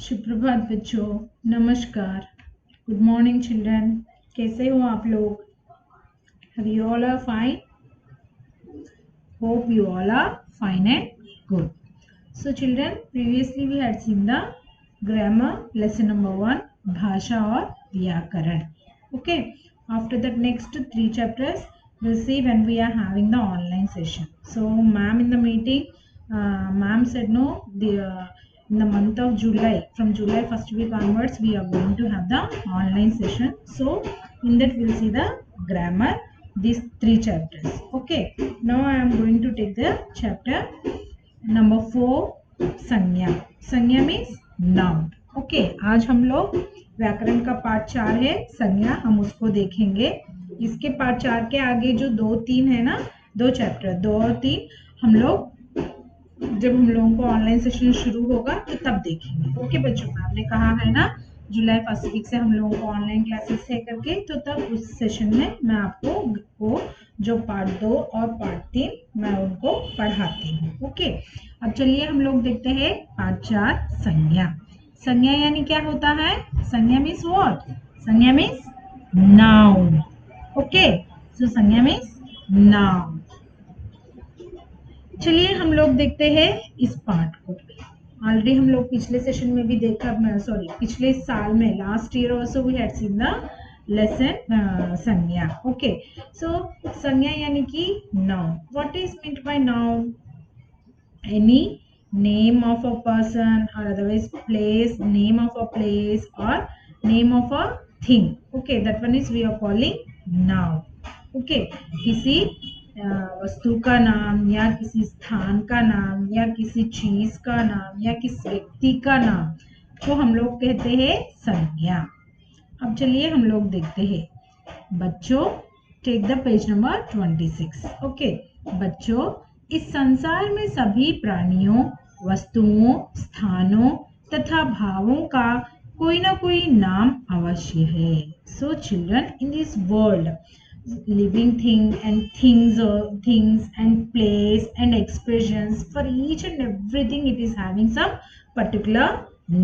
सुप्रभात बच्चों, नमस्कार। Good morning children. कैसे हो आप लोग? Have you all are fine? Hope you all are fine and good. So children, previously we had seen the grammar lesson number 1, भाषा और व्याकरण. Okay. After that, next 3 chapters we'll see when we are having the online session. So ma'am in the meeting, ma'am said no, in the month of July, from July first week onwards, we are going to have the online session. So in that we'll see the grammar, these 3 chapters. Okay. Now I am going to take the chapter number 4, संज्ञा. संज्ञा means noun. Okay, आज हम लोग व्याकरण का part 4 है संज्ञा, हम उसको देखेंगे. इसके पार्ट 4 के आगे जो 2-3 है ना, 2 चैप्टर 2 और 3 हम लोग जब हम लोगों को ऑनलाइन सेशन शुरू होगा तो तब देखेंगे. ओके बच्चों, आपने कहा है ना जुलाई फर्स्ट वीक से हम लोगों को ऑनलाइन क्लासेस है करके, तो तब उस सेशन में मैं आपको वो जो पार्ट 2 और पार्ट 3 मैं उनको पढ़ाती हूँ. ओके, अब चलिए हम लोग देखते हैं पार्ट 4 संज्ञा. संज्ञा यानी क्या होता है? संज्ञा मीन्स व्हाट? संज्ञा मीन्स नाउन. ओके, सो संज्ञा मीन्स नाउन. चलिए हम लोग देखते हैं इस पार्ट को. ऑलरेडी हम लोग पिछले सेशन में भी देखा, सॉरी पिछले साल में, last year also we had seen the lesson sangya. Okay, so संज्ञा यानी कि noun. What is meant by noun? Any name of a person or otherwise place, name of a place or name of a thing. Okay, that one is we are calling noun. Okay, किसी वस्तु का नाम या किसी स्थान का नाम या किसी चीज का नाम या किसी व्यक्ति का नाम को हम लोग कहते हैं संज्ञा. अब चलिए हम लोग देखते हैं. बच्चों, take the page number 26. Okay बच्चों, इस संसार में सभी प्राणियों, वस्तुओं, स्थानों तथा भावों का कोई ना कोई नाम अवश्य है. So children, in this world living things and place and expressions, for each and everything it is having some particular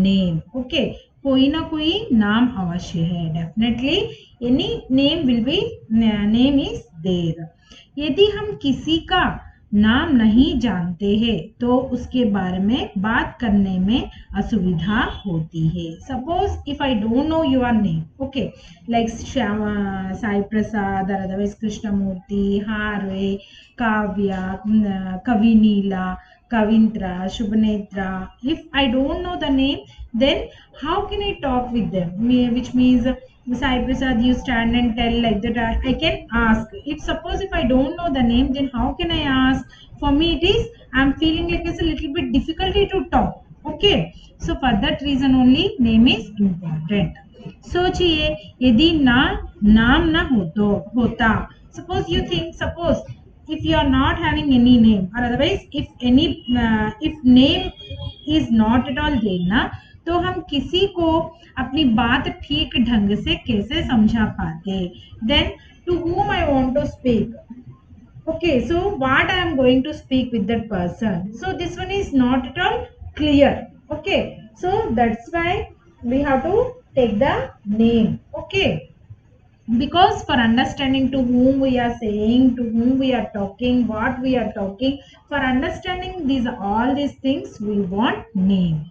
name. Okay, कोई ना कोई नाम अवश्य है. Definitely any name will be, name is there. यदि हम किसी का नाम नहीं जानते हैं तो उसके बारे में बात करने में असुविधा होती है. Suppose if I don't know your name, okay, like Shyama, Sai Prasad, और otherwise Krishnamurthy, Harvey, Kavya, Kavi Neela, Kavintra, Shubhnetra. If I don't know the name, then how can I talk with them? Which means Sai Prasad, you stand and tell like that. I can ask. If suppose if I don't know the name, then how can I ask? For me, it is I'm feeling like it's a little bit difficulty to talk. Okay, so for that reason only name is important. सोचिए, यदि नाम ना हो तो होता. Suppose you think, suppose if you are not having any name, or otherwise if any if name is not at all there ना, तो हम किसी को अपनी बात ठीक ढंग से कैसे समझा पाते? Then to whom I want to speak. Okay, so what I am going to speak with that person? So this one is not at all clear. Okay, so that's why we have to take the name. Okay, because for understanding to whom we are saying, to whom we are talking, what we are talking, for understanding these all these things we want name.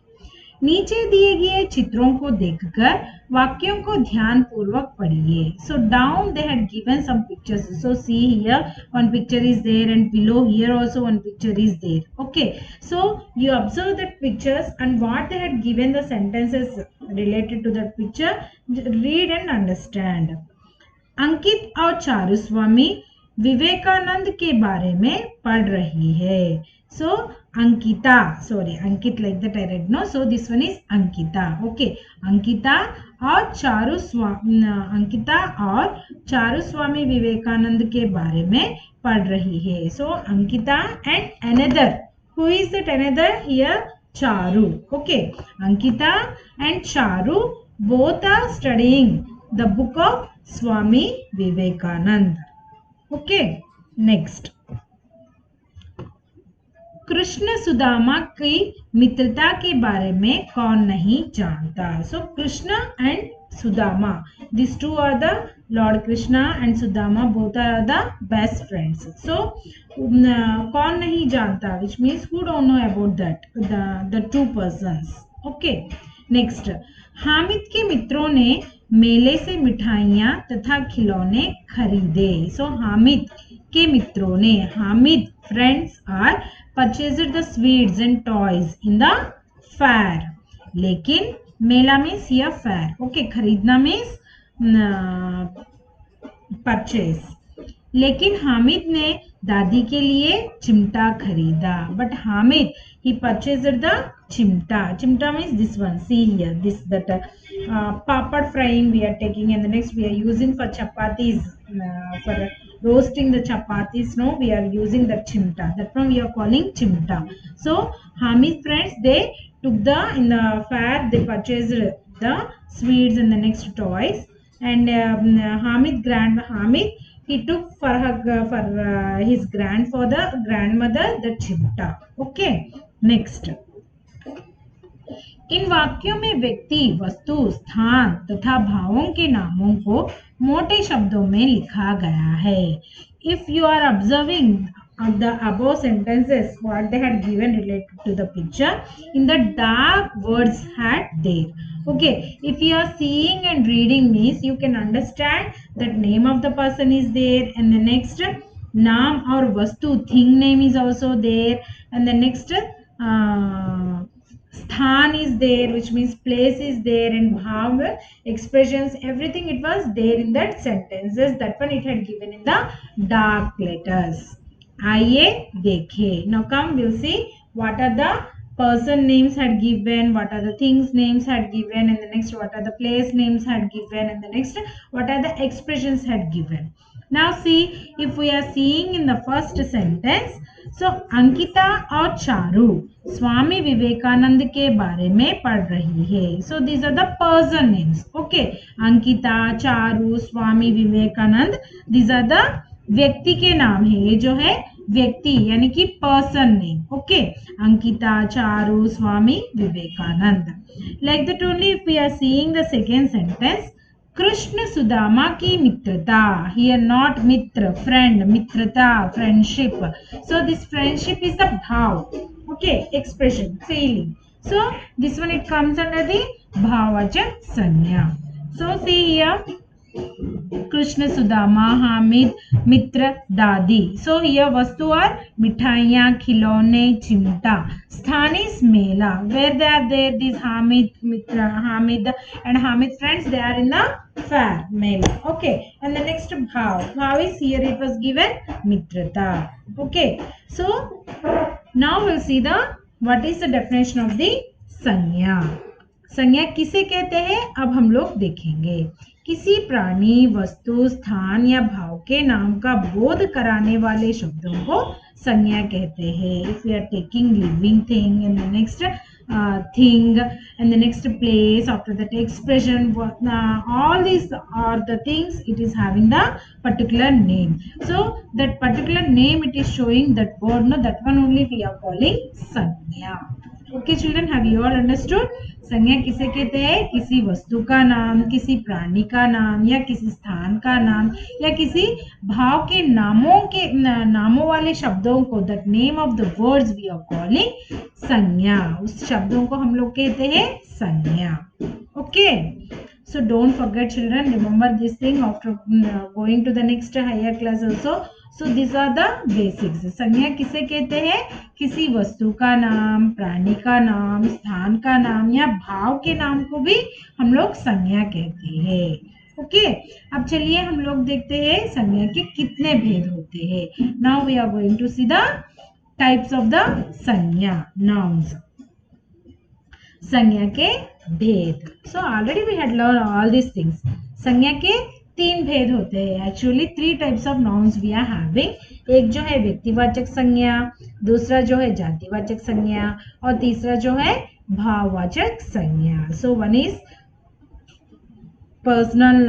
नीचे दिए गए चित्रों को देखकर वाक्यों को ध्यान पूर्वक पढ़िए. So down they had given some pictures. So see here one picture is there and below here also one picture is there. Okay, so you observe that pictures and what they had given the sentences related to that picture, read and understand. Ankit और चारुस्वामी विवेकानंद के बारे में पढ़ रही है. So Ankita, sorry Ankit like that I read, no, so this one is Ankita. Okay, Ankita और चारुस्वामी विवेकानंद के बारे में पढ़ रही है. So Ankita and another, who is that another here? Charu. Okay, Ankita and Charu both are studying the book of Swami Vivekanand. Okay, next. Krishna Sudama की मित्रता के बारे में कौन नहीं जानता. So Krishna and Sudama, these two are the Lord Krishna and Sudama, both are the best friends. So कौन नहीं जानता, which means who don't know about that, the two persons. Okay, next, Hamid के मित्रों ने मेले से मिठाइयाँ तथा खिलौने खरीदे. So हामिद के मित्रों ने, Hamid friends are purchased the sweets and toys in the fair. लेकिन मेला मीन्स या फेयर. ओके, खरीदना मीन्स परचेज. लेकिन हामिद ने दादी के लिए चिमटा खरीदा. But Hamid he purchased the chimta. Chimta means this one. See here, this that papad frying we are taking, and the next we are using for chapatis, for roasting the chapatis. No, we are using the chimta. That one we are calling chimta. So Hamid friends, they took the, in the fair they purchased the sweets and the next toys. And Hamid he took for his grandmother the chimta. Okay, next. इन वाक्यों में व्यक्ति, वस्तु, स्थान तथा भावों के नामों को मोटे शब्दों में लिखा गया है. If you are observing the above sentences, what they had given related to the picture, in the dark words had there. Okay, if you are seeing and reading means you can understand that name of the person is there, and the next naam or vastu, thing name is also there, and the next sthan is there, which means place is there, and bhav, expressions, everything it was there in that sentences. That one it had given in the dark letters. आइए देखें. Now come, we'll see what are the person names had given, what are the things names had given, and the next what are the place names had given, and the next what are the expressions had given. Now see, if we are seeing in the first sentence, so Ankita और चारू स्वामी विवेकानंद के बारे में पढ़ रही है. So these are the person names. Okay, Ankita, Charu, Swami Vivekananda, these are the व्यक्ति के नाम है. ये जो है व्यक्ति यानी कि person name. Okay, Ankita, Charu, Swami Vivekanand. Like that only if we are seeing the second sentence, Krishna Sudama की मित्रता. हियर नॉट मित्र, फ्रेंड, मित्रता, friendship. So this friendship is the भाव. Okay, expression, feeling. So this one it comes under the भाववाचक संज्ञा. So see here, Krishna Sudama, Hamid, मित्र, दादी. So here वस्तु आर मिठाइयाँ, खिलौने, चिमटा. स्थान इज मेला. Where they are there, this Hamid, मित्र, Hamid and Hamid friends, they are in the fair, mela. Okay, and the next bhav is here, it was given mitrata. Okay, so now we'll see the what is the definition of the संज्ञा. संज्ञा किसे कहते हैं अब हम लोग देखेंगे. किसी प्राणी, वस्तु, स्थान या भाव के नाम का बोध कराने वाले शब्दों को संज्ञा कहते हैं. If we are taking living thing and the next thing and the next place, after that expression, all these are the things, it is having the particular name. So that particular name it is showing that word, no, that one only we are calling संज्ञा. Okay children, have you all understood? संज्ञा किसे कहते हैं? किसी वस्तु का नाम, किसी प्राणी का नाम, या किसी स्थान का नाम, या किसी भाव के नामों वाले शब्दों को, that name of the words we are calling sangya. उस शब्दों को हम लोग कहते हैं संज्ञा. Okay, so don't forget children, remember this thing after going to the next higher class also. So these are the basics. संज्ञा किसे कहते हैं? किसी वस्तु का नाम, प्राणी का नाम, स्थान का नाम या भाव के नाम को भी हम लोग संज्ञा कहते हैं. ओके, अब चलिए हम लोग देखते हैं संज्ञा के कितने भेद होते हैं. Now we are going to see the types of the sangya, nouns. संज्ञा के भेद. So already we had learn all this things. संज्ञा के 3 भेद होते हैं. Actually 3 types of nouns we are having. एक जो है व्यक्तिवाचक संज्ञा, दूसरा जो है जातिवाचक संज्ञा, और तीसरा जो है भाववाचक संज्ञा. So one is personal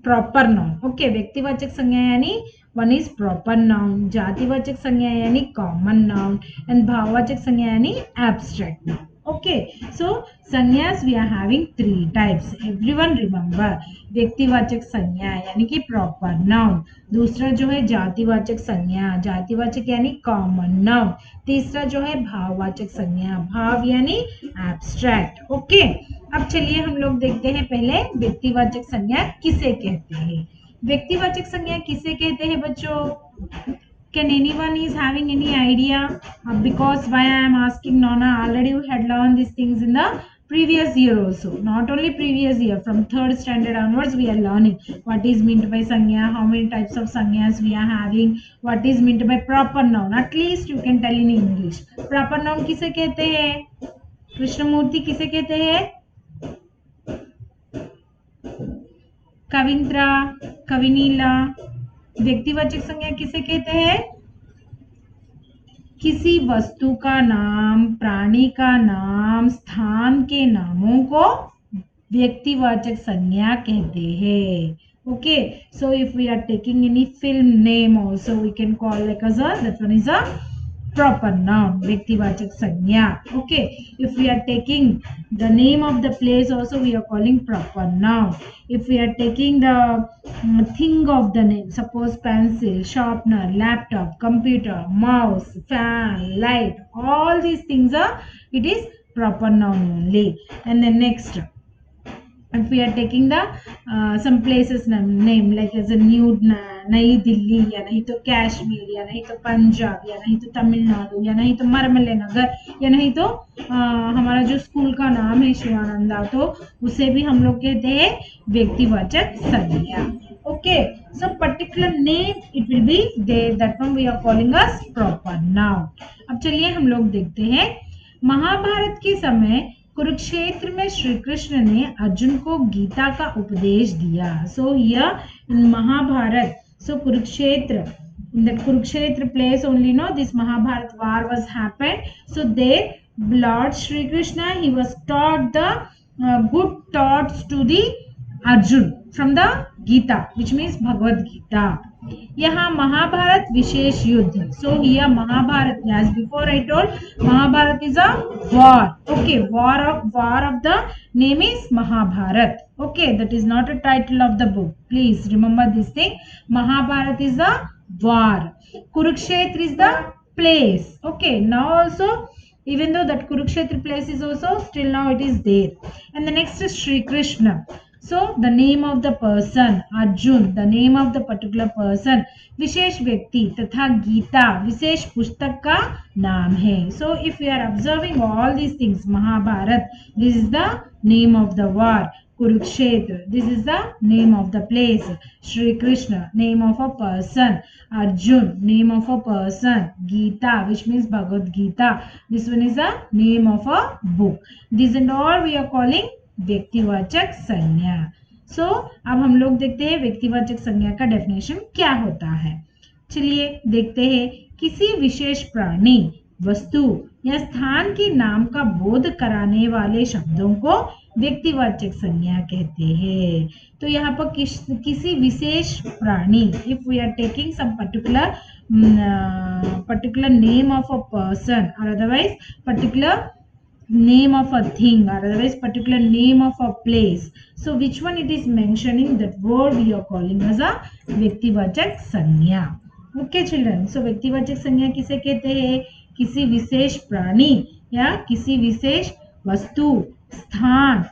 proper noun. Okay, व्यक्तिवाचक संज्ञा यानी वन इज प्रॉपर नाउन, जातिवाचक संज्ञा यानी कॉमन नाउन एंड भाववाचक संज्ञा यानी एब्स्ट्रैक्ट नाउन. Okay, so संज्ञास we are having three types. Everyone remember, व्यक्तिवाचक संज्ञा यानी कि प्रॉपर नाउन, दूसरा जो है जातिवाचक संज्ञा, जातिवाचक यानी कॉमन नाउन, तीसरा जो है भाववाचक संज्ञा, भाव यानी एब्स्ट्रैक्ट. ओके, अब चलिए हम लोग देखते हैं पहले व्यक्तिवाचक संज्ञा किसे कहते हैं. व्यक्तिवाचक संज्ञा किसे कहते हैं बच्चों? Can anyone is having any idea? Because why I am asking Nona, already we had learned these things in the previous year also. Not only previous year, from third standard onwards we are learning what is meant by sanya, how many types of sanyas we are having, what is meant by proper noun. At least you can tell in English. Proper noun किसे कहते हैं? कृष्णमूर्ति किसे कहते हैं? कविंद्रा, कविनीला. व्यक्तिवाचक संज्ञा किसे कहते हैं? किसी वस्तु का नाम, प्राणी का नाम, स्थान के नामों को व्यक्तिवाचक संज्ञा कहते हैं. Okay, so if we are taking any film name also we can call like as a, that one is a proper noun, व्यक्तिवाचक संज्ञा. Okay, if we are taking the name of the place also we are calling proper noun. If we are taking the thing of the name, suppose pencil, sharpener, laptop, computer, mouse, fan, light, all these things are, it is proper noun only. And then next, if we are taking the some places name like as a New नई दिल्ली, या नहीं तो कश्मीर, या नहीं तो पंजाब, या नहीं तो तमिलनाडु, या नहीं तो मरमल्ले नगर, या नहीं तो हमारा जो स्कूल का नाम है शिवानंदा, तो उसे भी हम लोग कहते हैं व्यक्तिवाचक संज्ञा. Okay, so particular name it will be there, that one we are calling as proper noun. अब चलिए हम लोग देखते हैं. महाभारत के समय कुरुक्षेत्र में श्री कृष्ण ने अर्जुन को गीता का उपदेश दिया. So here in Mahabharat, so Kurukshetra, in that Kurukshetra place only, no, this Mahabharat war was happened. So there Lord Shri Krishna, he was taught the good thoughts to the Arjun from the Gita, which means Bhagavad Gita. यहाँ महाभारत विशेष युद्ध. So here Mahabharat, as before I told, Mahabharat is a war. Okay, war of the name is Mahabharat. Okay, that is not a title of the book. Please remember this thing. Mahabharat is a war. Kurukshetra is the place. Okay, now also, even though that Kurukshetra place is also, still now it is there. And the next is Shri Krishna. So the name of the person, Arjun, the name of the particular person, विशेष व्यक्ति तथा गीता विशेष पुस्तक का नाम है. So if we are observing all these things, Mahabharat, this is the name of the war. Kurukshetra, this is the name of the place. Shri Krishna, name of a person. Arjun, name of a person. Gita, which means Bhagavad Gita, this one is the name of a book. These and all we are calling व्यक्तिवाचक संज्ञा. सो अब हम लोग देखते हैं व्यक्तिवाचक संज्ञा का definition क्या होता है. चलिए देखते हैं. किसी विशेष प्राणी, वस्तु या स्थान के नाम का बोध कराने वाले शब्दों को व्यक्तिवाचक संज्ञा कहते हैं. तो यहाँ पर किसी विशेष प्राणी, if we are taking some particular name of a person और otherwise particular name of a thing or otherwise particular name of a place, so which one it is mentioning, that word we are calling as a व्यक्तिवाचक संज्ञा. Okay children, so व्यक्तिवाचक संज्ञा किसे कहते हैं? किसी विशेष प्राणी या किसी विशेष वस्तु, स्थान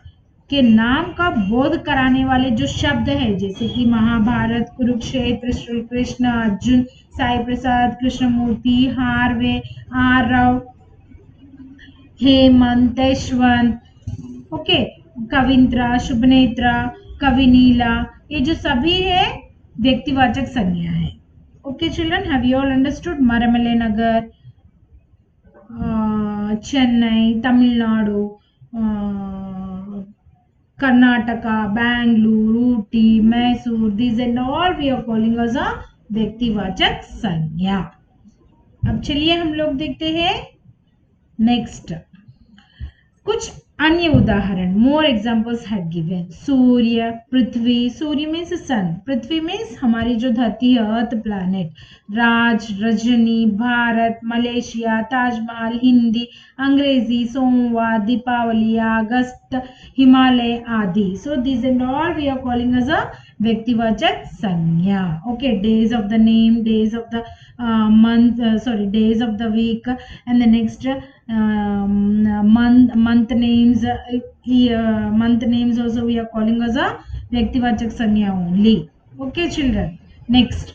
के नाम का बोध कराने वाले जो शब्द है, जैसे कि महाभारत, कुरुक्षेत्र, श्री कृष्ण, अर्जुन, साई प्रसाद, कृष्णमूर्ति, हार्वे, आरव, हेमंत, यशवंत, ओके, कविंद्रा, शुभनेत्रा, कविनीला, ये जो सभी है व्यक्तिवाचक संज्ञा है. Okay children, have you all understood? Maraimalai Nagar, Chennai, Tamil Nadu, Karnataka, Bangalore, Ooty, Mysore, this and all we are calling as a व्यक्तिवाचक संज्ञा. अब चलिए हम लोग देखते हैं नेक्स्ट. कुछ अन्य उदाहरण, मोर एग्जाम्पल्स हैड गिवन, सूर्य, पृथ्वी, सूर्य मीन्स सन, पृथ्वी मीन्स हमारी जो धरती है earth planet, Raj, Rajni, Bharat, Malaysia, Taj Mahal, Hindi, Angrezi, सोमवार, दीपावली, अगस्त, हिमालय आदि. So this and all we are calling as a व्यक्तिवाचक संज्ञा. Okay, days of the name, days of the month, sorry, days of the week, and the next month names, month names also we are calling as a vyaktivachak sanya only. Okay children, next,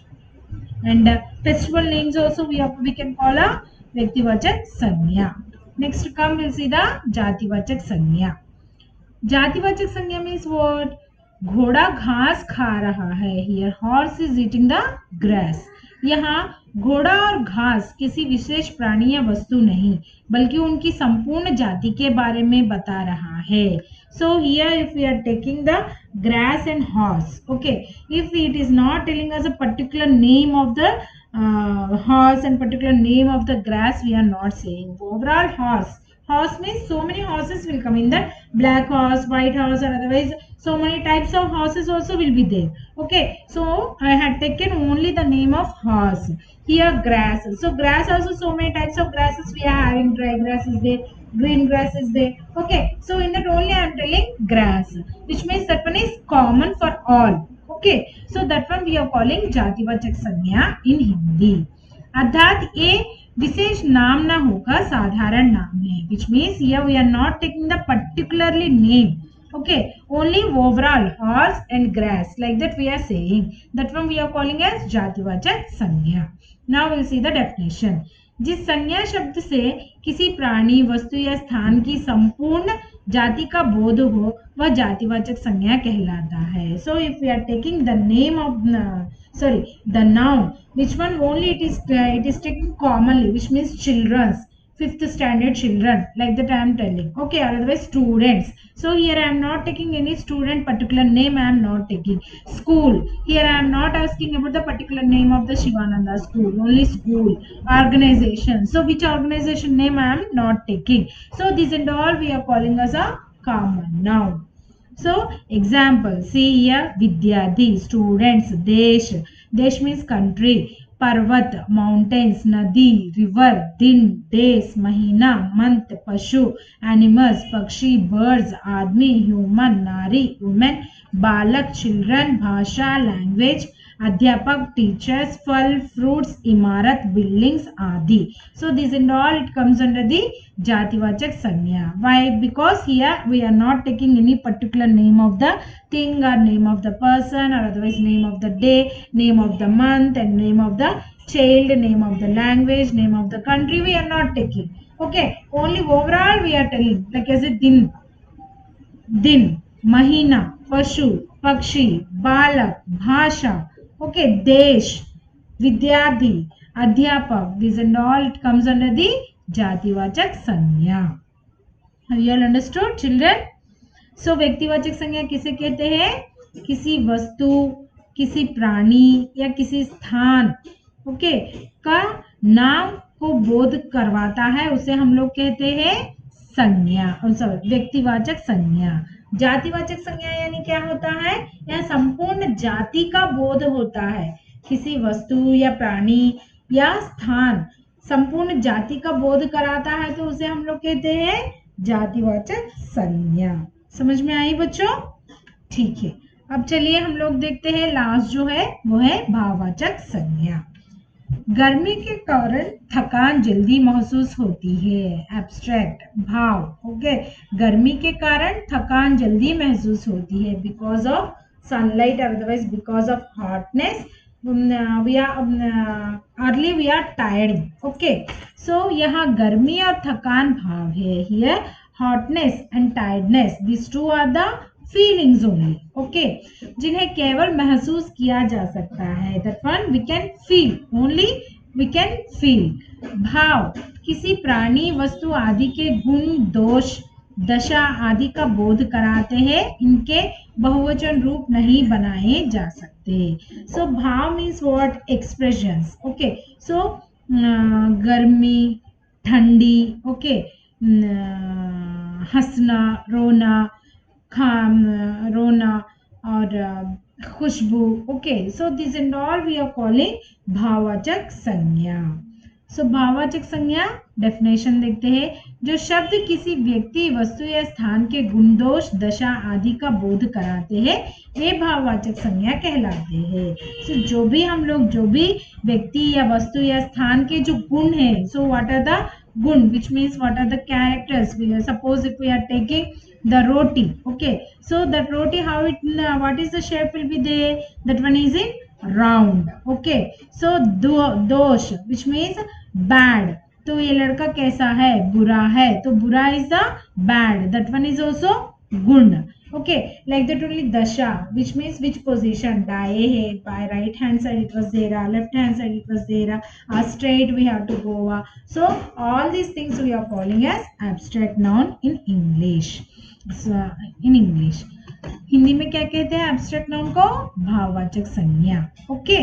and festival names also we can call a vyaktivachak sanya. Next come, we'll see the jativachak sanya. जातिवाचक संज्ञा means what? घोड़ा घास खा रहा है. Here horse is eating the grass. यहाँ घोड़ा और घास किसी विशेष प्राणी या वस्तु नहीं, बल्कि उनकी संपूर्ण जाति के बारे में बता रहा है. So here if we are taking the grass and horse, okay, if it is not telling us a particular name of the horse and particular name of the grass, we are not saying. Overall horse, horse means so many horses will come in that, black horse, white horse, or otherwise so many types of horses also will be there. Okay, so I had taken only the name of horse. Here grass, so grass also so many types of grasses we are having. Dry grass is there, green grass is there. Okay, so in that only I am telling grass, which means that one is common for all. Okay, so that one we are calling जातिवाचक संज्ञा in Hindi. अर्थात ये विशेष नाम ना होकर साधारण नाम है, which means here we are not taking the particularly name. Okay, only overall horse and grass, like that we are saying. That one we are calling as जातिवाचक संज्ञा. Now we'll see the definition. जिस संज्ञा शब्द से किसी प्राणी, वस्तु या स्थान की संपूर्ण जाति का बोध हो, वह जातिवाचक संज्ञा कहलाता है. So if we are taking the name of, the noun, which one only it is taken commonly, which means children's, fifth standard children, like that I am telling. Okay, or otherwise students. So here I am not taking any student particular name, I am not taking. School, here I am not asking about the particular name of the Shivananda school, only school. Organization, so which organization name I am not taking. So this and all we are calling as a common noun. So example, see here, vidyarthi, students, desh means country, पर्वत mountains, नदी river, दिन days, महीना month, पशु animals पक्षी, birds आदमी, human नारी women, बालक children, भाषा लैंग्वेज, अध्यापक टीचर्स, फल फ्रूट्स, इमारत बिल्डिंग्स आदि. So this and all it comes under the जातिवाचक संज्ञा. Why? Because here we are not taking any particular name of the thing or name of the person, or otherwise name of the day, name of the month, and name of the child, name of the language, name of the country we are not taking. Okay, only overall we are telling, like as a दिन, महीना, पशु पक्षी, बालक, भाषा, okay, देश, विद्यार्थी, अध्यापक, this and all it comes under the जातिवाचक संज्ञा. Have you all understood children? सो व्यक्तिवाचक संज्ञा किसे कहते हैं? किसी वस्तु, किसी प्राणी या किसी स्थान, ओके, का नाम को बोध करवाता है, उसे हम लोग कहते हैं संज्ञा, व्यक्तिवाचक संज्ञा. जातिवाचक संज्ञा यानी क्या होता है? यह संपूर्ण जाति का बोध होता है. किसी वस्तु या प्राणी या स्थान संपूर्ण जाति का बोध कराता है, तो उसे हम लोग कहते हैं जातिवाचक संज्ञा. समझ में आई बच्चों? ठीक है, अब चलिए हम लोग देखते हैं लास्ट जो है वो है भाववाचक संज्ञा. गर्मी के कारण थकान जल्दी महसूस होती है. एब्स्ट्रैक्ट भाव. ओके, गर्मी के कारण थकान जल्दी महसूस होती है. Because of sunlight, otherwise because of hotness, we are early we are tired. Okay, so यहाँ गर्मी और थकान भाव है. Here hotness and tiredness, these two are the feelings only. Okay, जिन्हें केवल महसूस किया जा सकता है. That one we can feel, only we can feel. भाव किसी प्राणी, वस्तु आदि के गुण, दोष, दशा आदि का बोध कराते हैं. इनके बहुवचन रूप नहीं बनाए जा सकते. सो भाव means what? Expressions. Okay, so गर्मी, ठंडी, ओके, हंसना, रोना, रोना और खुशबू. Okay, so this and all we are calling भाववाचक संज्ञा. सो भाववाचक संज्ञा डेफिनेशन देखते हैं. जो शब्द किसी व्यक्ति, वस्तु या स्थान के गुण, दोष, दशा आदि का बोध कराते हैं वे भाववाचक संज्ञा कहलाते हैं. सो जो भी व्यक्ति या वस्तु या स्थान के जो गुण है, सो व्हाट आर द गुण, which means what are the characters. Suppose if we are taking the roti, okay, so that roti, how it, what is the shape will be there, that one is in round. Okay, so dosh, which means bad, तो ये लड़का कैसा है, बुरा है, तो बुरा is the bad, that one is also गुण. Okay, like that only dasha, which means which position, daye hai, by right hand side it was there, left hand side it was there, straight we have to go. So all these things we are calling as abstract noun in English. So, in English, Hindi में क्या कहते हैं abstract noun को, भाववाचक संज्ञा. Okay,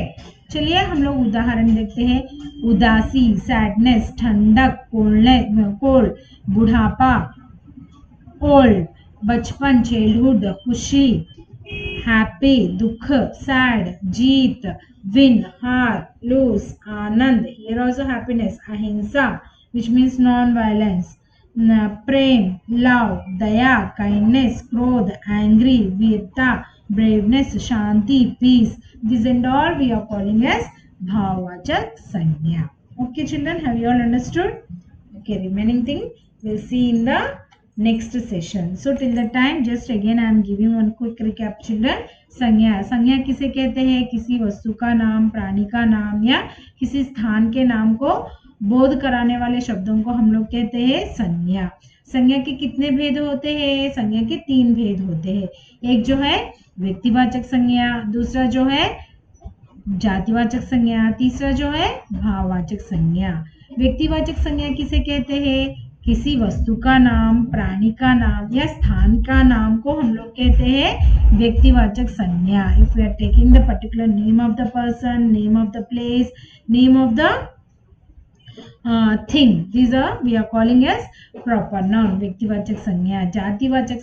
चलिए हम लोग उदाहरण देखते हैं. उदासी, सैडनेस, ठंडक, कोल्ड, बुढ़ापा, ओल्ड, बचपन, चाइल्डहुड, खुशी, हैप्पी, दुख, सैड, जीत, विन, हार, लूज, आनंद, हियर आल्सो हैप्पीनेस, अहिंसा which means non violence, प्रेम, लव, दया, काइंडनेस, क्रोध, एंग्री, वीरता, ब्रेवनेस, शांति, peace. This and all we are calling as भाववाचक संज्ञा. Okay children, have you all understood? Okay, remaining thing we'll see in the next session. So till the time, just again I am giving one quick recap children. संज्ञा किसे कहते हैं, किसी वस्तु का नाम, प्राणी का नाम या किसी स्थान के नाम को बोध कराने वाले शब्दों को हम लोग कहते हैं संज्ञा. संज्ञा के कितने भेद होते हैं, संज्ञा के 3 भेद होते हैं. एक जो है व्यक्तिवाचक संज्ञा, दूसरा जो है जातिवाचक संज्ञा, तीसरा जो है भाववाचक संज्ञा. व्यक्तिवाचक संज्ञा किसे कहते हैं, किसी वस्तु का नाम, प्राणी का नाम या स्थान का नाम को हम लोग कहते हैं व्यक्तिवाचक संज्ञा. If we are taking the particular name of the person, name of the place, name of the thing, these are we are calling as proper noun. व्यक्तिवाचक संज्ञा. जातिवाचक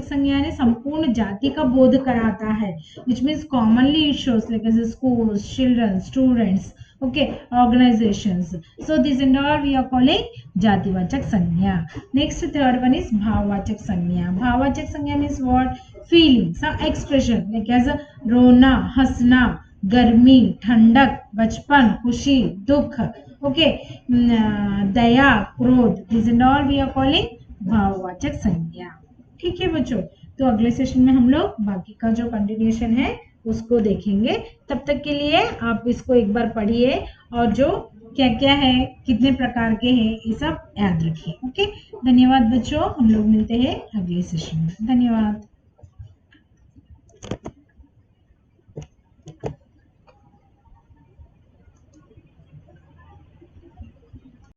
संज्ञा ने संपूर्ण जाति का बोध कराता है, which means commonly it shows like as schools, children, students, okay, organizations. So this and all we are calling जातिवाचक संज्ञा. Next, third one is भाववाचक संज्ञा. भाववाचक संज्ञा means what, feeling, some expression like as रोना, हंसना, गर्मी, ठंडक, बचपन, खुशी, दुख, ओके, दया, क्रोध. This and all we are calling भाववाचक संज्ञा. ठीक है बच्चों, तो अगले सेशन में हम लोग बाकी का जो कंटिन्यूएशन है उसको देखेंगे. तब तक के लिए आप इसको एक बार पढ़िए और जो क्या क्या है, कितने प्रकार के हैं, ये सब याद रखिए. ओके, धन्यवाद बच्चों, हम लोग मिलते हैं अगले सेशन में. धन्यवाद.